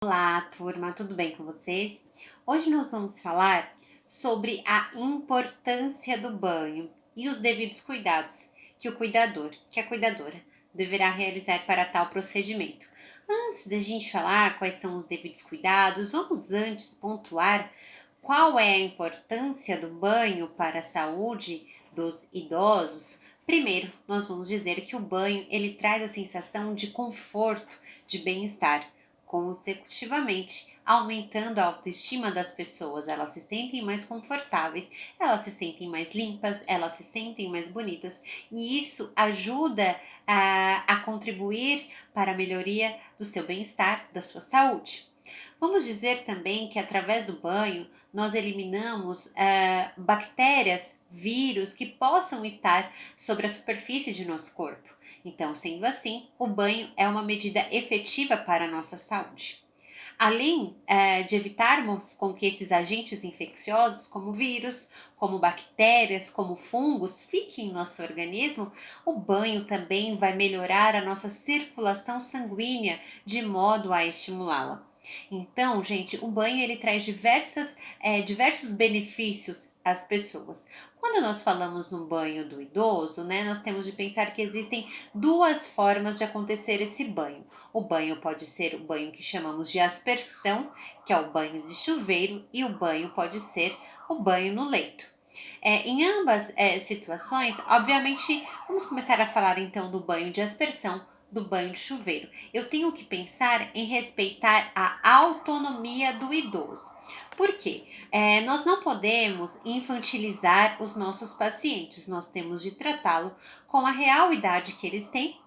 Olá, turma, tudo bem com vocês? Hoje nós vamos falar sobre a importância do banho e os devidos cuidados que o cuidador, que a cuidadora, deverá realizar para tal procedimento. Antes da gente falar quais são os devidos cuidados, vamos antes pontuar qual é a importância do banho para a saúde dos idosos. Primeiro, nós vamos dizer que o banho ele traz a sensação de conforto, de bem-estar consecutivamente, aumentando a autoestima das pessoas. Elas se sentem mais confortáveis, elas se sentem mais limpas, elas se sentem mais bonitas, e isso ajuda a contribuir para a melhoria do seu bem-estar, da sua saúde. Vamos dizer também que através do banho nós eliminamos bactérias, vírus que possam estar sobre a superfície de nosso corpo. Então, sendo assim, o banho é uma medida efetiva para a nossa saúde. Além de evitarmos com que esses agentes infecciosos, como vírus, como bactérias, como fungos, fiquem em nosso organismo, o banho também vai melhorar a nossa circulação sanguínea de modo a estimulá-la. Então, gente, o banho ele traz diversos benefícios às pessoas. Quando nós falamos no banho do idoso, né, nós temos de pensar que existem duas formas de acontecer esse banho. O banho pode ser o banho que chamamos de aspersão, que é o banho de chuveiro, e o banho pode ser o banho no leito. Em ambas situações, obviamente, vamos começar a falar então do banho de aspersão, do banho de chuveiro. Eu tenho que pensar em respeitar a autonomia do idoso. Por quê? Nós não podemos infantilizar os nossos pacientes, nós temos de tratá-lo com a real idade que eles têm.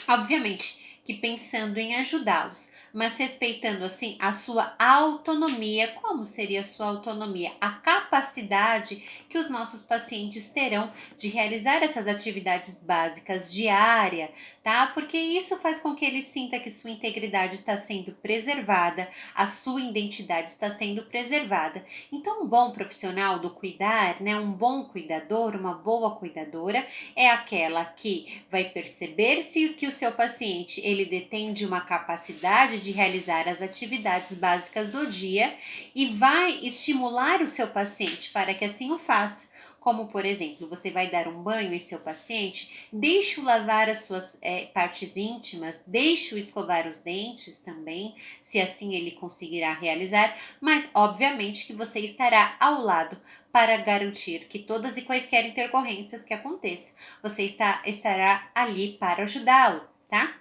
Obviamente que pensando em ajudá-los, mas respeitando assim a sua autonomia. Como seria a sua autonomia? A capacidade que os nossos pacientes terão de realizar essas atividades básicas diária, tá? Porque isso faz com que ele sinta que sua integridade está sendo preservada, a sua identidade está sendo preservada. Então, um bom profissional do cuidar, né, um bom cuidador, uma boa cuidadora, é aquela que vai perceber se que o seu paciente ele detém de uma capacidade de realizar as atividades básicas do dia e vai estimular o seu paciente para que assim o faça. Como, por exemplo, você vai dar um banho em seu paciente, deixe-o lavar as suas partes íntimas, deixe-o escovar os dentes também, se assim ele conseguirá realizar, mas obviamente que você estará ao lado para garantir que todas e quaisquer intercorrências que aconteçam, você estará ali para ajudá-lo, tá?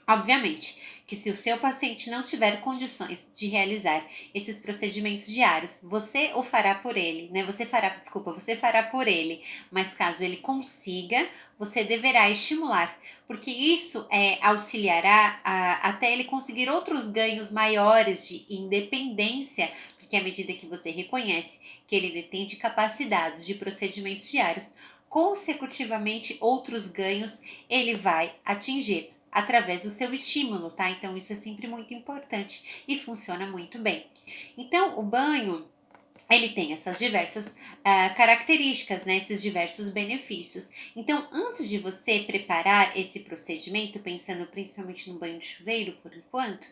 Obviamente que se o seu paciente não tiver condições de realizar esses procedimentos diários, você o fará por ele, né? Você fará por ele, mas caso ele consiga, você deverá estimular, porque isso auxiliará até ele conseguir outros ganhos maiores de independência, porque à medida que você reconhece que ele detém de capacidades de procedimentos diários, consecutivamente outros ganhos ele vai atingir através do seu estímulo, tá? Então isso é sempre muito importante e funciona muito bem. Então o banho ele tem essas diversas características, né? Esses diversos benefícios. Então, antes de você preparar esse procedimento, pensando principalmente no banho de chuveiro por enquanto,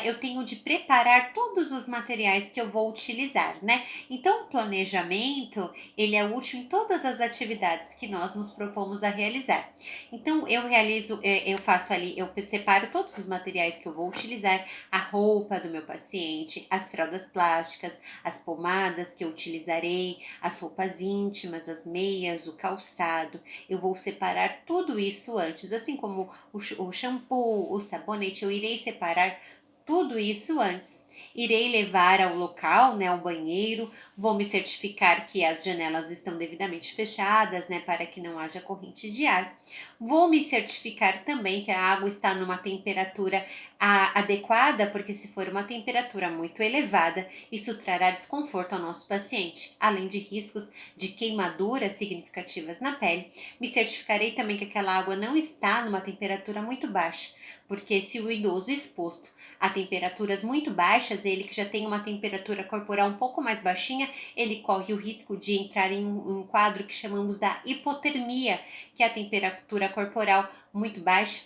eu tenho de preparar todos os materiais que eu vou utilizar, né? Então, o planejamento, ele é útil em todas as atividades que nós nos propomos a realizar. Então, eu faço ali, eu separo todos os materiais que eu vou utilizar, a roupa do meu paciente, as fraldas plásticas, as pomadas que eu utilizarei, as roupas íntimas, as meias, o calçado. Eu vou separar tudo isso antes, assim como o shampoo, o sabonete, eu irei separar tudo isso antes. Irei levar ao local, né, ao banheiro, vou me certificar que as janelas estão devidamente fechadas, né, para que não haja corrente de ar. Vou me certificar também que a água está numa temperatura adequada, porque se for uma temperatura muito elevada, isso trará desconforto ao nosso paciente, além de riscos de queimaduras significativas na pele. Me certificarei também que aquela água não está numa temperatura muito baixa, porque se o idoso exposto a temperaturas muito baixas, ele que já tem uma temperatura corporal um pouco mais baixinha, ele corre o risco de entrar em um quadro que chamamos da hipotermia, que é a temperatura corporal muito baixa,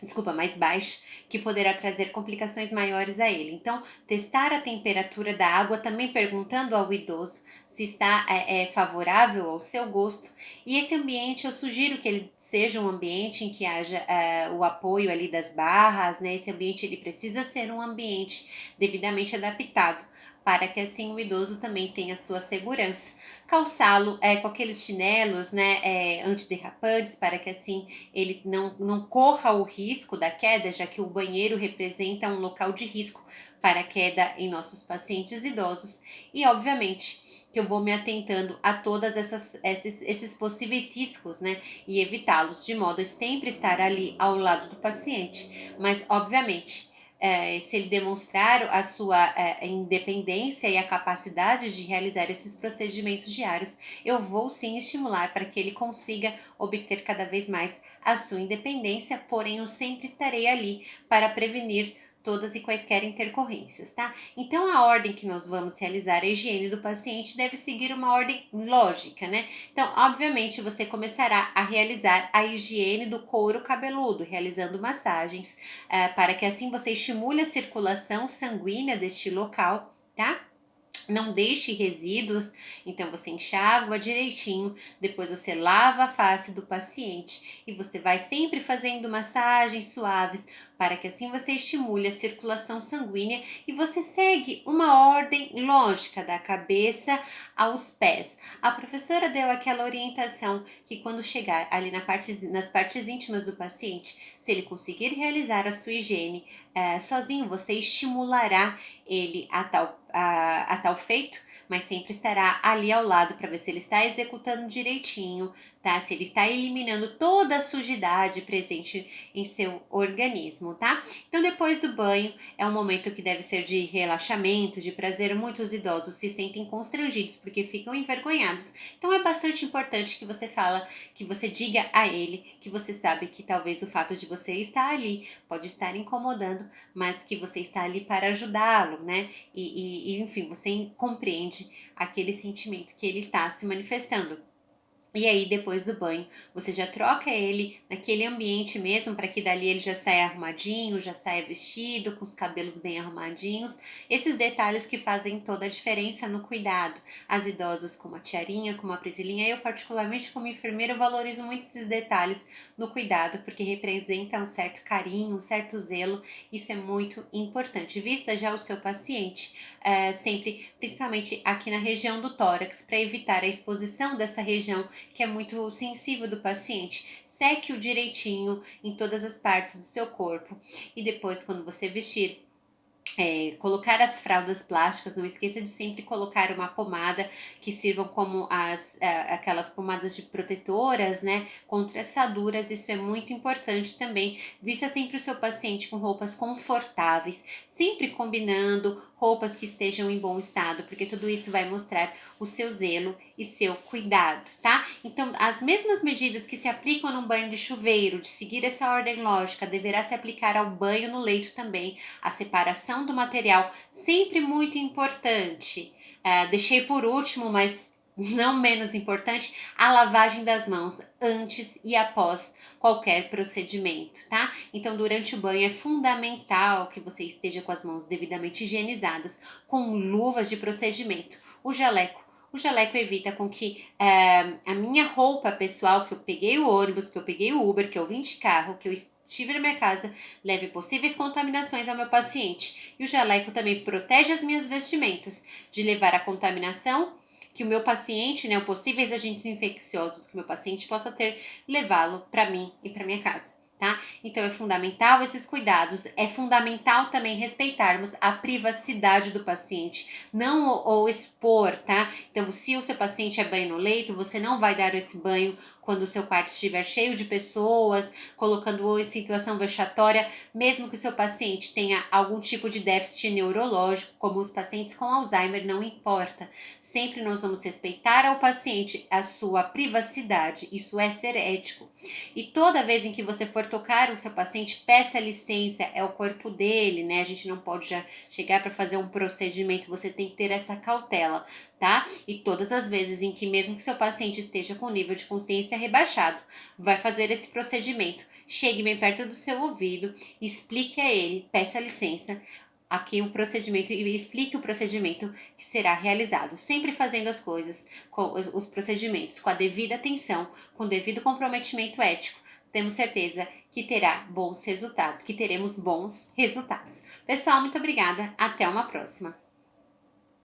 desculpa, mais baixa, que poderá trazer complicações maiores a ele. Então, testar a temperatura da água, também perguntando ao idoso se está favorável ao seu gosto. E esse ambiente, eu sugiro que ele seja um ambiente em que haja o apoio ali das barras, né? Esse ambiente ele precisa ser um ambiente devidamente adaptado, para que assim o idoso também tenha sua segurança. Calçá-lo com aqueles chinelos, né, antiderrapantes, para que assim ele não corra o risco da queda, já que o banheiro representa um local de risco para a queda em nossos pacientes idosos. E, obviamente, que eu vou me atentando a todas esses possíveis riscos, né, e evitá-los, de modo a sempre estar ali ao lado do paciente. Mas, obviamente, se ele demonstrar a sua independência e a capacidade de realizar esses procedimentos diários, eu vou sim estimular para que ele consiga obter cada vez mais a sua independência, porém eu sempre estarei ali para prevenir todas e quaisquer intercorrências, tá? Então a ordem que nós vamos realizar a higiene do paciente deve seguir uma ordem lógica, né? Então, obviamente, você começará a realizar a higiene do couro cabeludo, realizando massagens, para que assim você estimule a circulação sanguínea deste local, tá? Não deixe resíduos, então você enxágua direitinho, depois você lava a face do paciente e você vai sempre fazendo massagens suaves para que assim você estimule a circulação sanguínea e você segue uma ordem lógica da cabeça aos pés. A professora deu aquela orientação que quando chegar ali nas partes íntimas do paciente, se ele conseguir realizar a sua higiene sozinho, você estimulará ele a tal feito, mas sempre estará ali ao lado para ver se ele está executando direitinho, tá? Se ele está eliminando toda a sujidade presente em seu organismo, tá? Então, depois do banho, é um momento que deve ser de relaxamento, de prazer. Muitos idosos se sentem constrangidos porque ficam envergonhados. Então, é bastante importante que você diga a ele que você sabe que talvez o fato de você estar ali pode estar incomodando, mas que você está ali para ajudá-lo, né? Enfim, você compreende aquele sentimento que ele está se manifestando. E aí, depois do banho, você já troca ele naquele ambiente mesmo, para que dali ele já saia arrumadinho, já saia vestido, com os cabelos bem arrumadinhos. Esses detalhes que fazem toda a diferença no cuidado. As idosas com uma tiarinha, com uma presilhinha. Eu, particularmente, como enfermeira, eu valorizo muito esses detalhes no cuidado, porque representa um certo carinho, um certo zelo. Isso é muito importante. Vista já o seu paciente, sempre, principalmente aqui na região do tórax, para evitar a exposição dessa região que é muito sensível do paciente. Seque-o direitinho em todas as partes do seu corpo. E depois, quando você vestir, colocar as fraldas plásticas, não esqueça de sempre colocar uma pomada que sirvam como aquelas pomadas de protetoras, né, contra assaduras. Isso é muito importante também. Vista sempre o seu paciente com roupas confortáveis, sempre combinando roupas que estejam em bom estado, porque tudo isso vai mostrar o seu zelo e seu cuidado, tá? Então, as mesmas medidas que se aplicam no banho de chuveiro, de seguir essa ordem lógica, deverá se aplicar ao banho no leito também. A separação do material, sempre muito importante. Deixei por último, mas não menos importante, a lavagem das mãos antes e após qualquer procedimento, tá? Então, durante o banho é fundamental que você esteja com as mãos devidamente higienizadas, com luvas de procedimento. O jaleco evita com que a minha roupa pessoal, que eu peguei o ônibus, que eu peguei o Uber, que eu vim de carro, que eu estive na minha casa, leve possíveis contaminações ao meu paciente. E o jaleco também protege as minhas vestimentas de levar a contaminação que o meu paciente, né, os possíveis agentes infecciosos que o meu paciente possa ter, levá-lo para mim e para minha casa, tá? Então é fundamental esses cuidados, é fundamental também respeitarmos a privacidade do paciente, não o expor, tá? Então, se o seu paciente é banho no leito, você não vai dar esse banho quando o seu quarto estiver cheio de pessoas, colocando-o em situação vexatória, mesmo que o seu paciente tenha algum tipo de déficit neurológico, como os pacientes com Alzheimer, não importa. Sempre nós vamos respeitar ao paciente a sua privacidade, isso é ser ético. E toda vez em que você for tocar o seu paciente, peça licença, é o corpo dele, né? A gente não pode já chegar para fazer um procedimento, você tem que ter essa cautela, tá? E todas as vezes em que mesmo que seu paciente esteja com nível de consciência rebaixado, vai fazer esse procedimento, chegue bem perto do seu ouvido, explique a ele, peça licença, aqui o procedimento e explique o procedimento que será realizado, sempre fazendo as coisas, com os procedimentos com a devida atenção, com o devido comprometimento ético. Temos certeza que teremos bons resultados. Pessoal, muito obrigada, até uma próxima.